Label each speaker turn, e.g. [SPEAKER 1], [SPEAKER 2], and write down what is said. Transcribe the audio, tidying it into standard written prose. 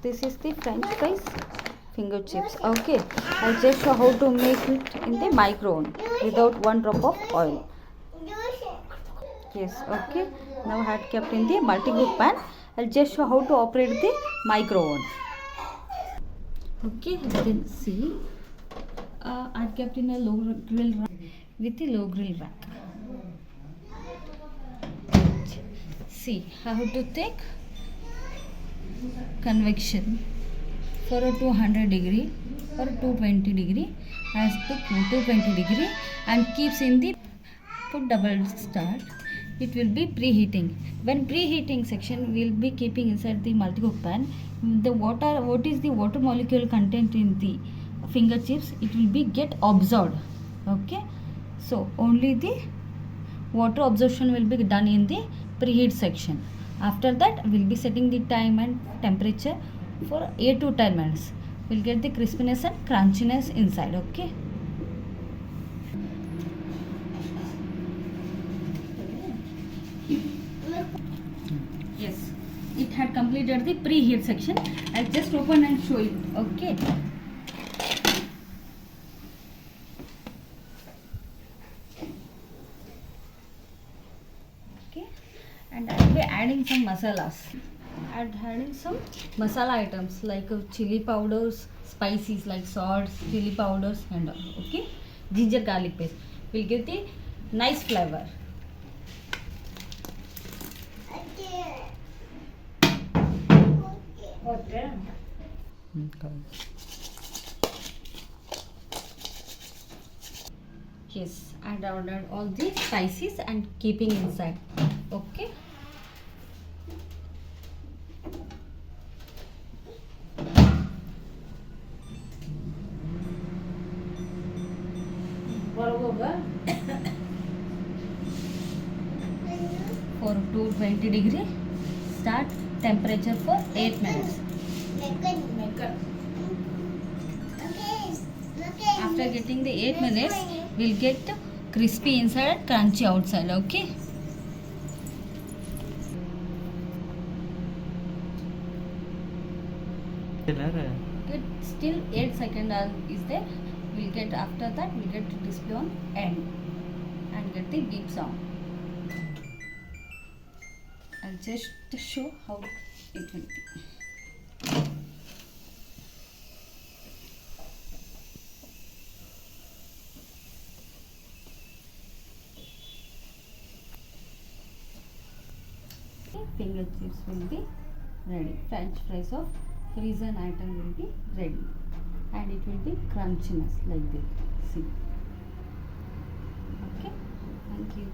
[SPEAKER 1] This is the French fries finger chips. Okay, I'll just show how to make it in the micro-oven without one drop of oil. Yes, okay. Now I had kept in the multi-cook pan. I'll just show how to operate the micro-oven. Okay, you can see I kept in a low grill rack with a low grill rack. See how to take convection for a 200 degree or 220 degree, as to 220 degree, and keeps in the put double start. It will be preheating. When preheating section will be keeping inside the multi-cook pan, the water, what is the water molecule content in the finger chips, it will be get absorbed. Okay, so only the water absorption will be done in the preheat section. After that we'll be setting the time and temperature for 8 to 10 minutes. We'll get the crispiness and crunchiness inside. Okay, yes, it had completed the preheat section. I'll just open and show it. Okay, okay, and I'll be adding some masalas. Adding some masala items like chili powders, spices like salts, chili powders, and all. Okay, ginger garlic paste will give the nice flavor. Okay. Yes, and I ordered all the spices and keeping inside. Okay. For 220 degree, start temperature for 8 minutes. After getting the 8 minutes, we'll get crispy inside and crunchy outside. Okay. It still 8 seconds is there. We'll get, after that we'll get display on end and get the beep sound. I'll just show how it will be. Finger chips will be ready. French fries of frozen item will be ready, and it will be crunchiness like this. See. Okay. Thank you.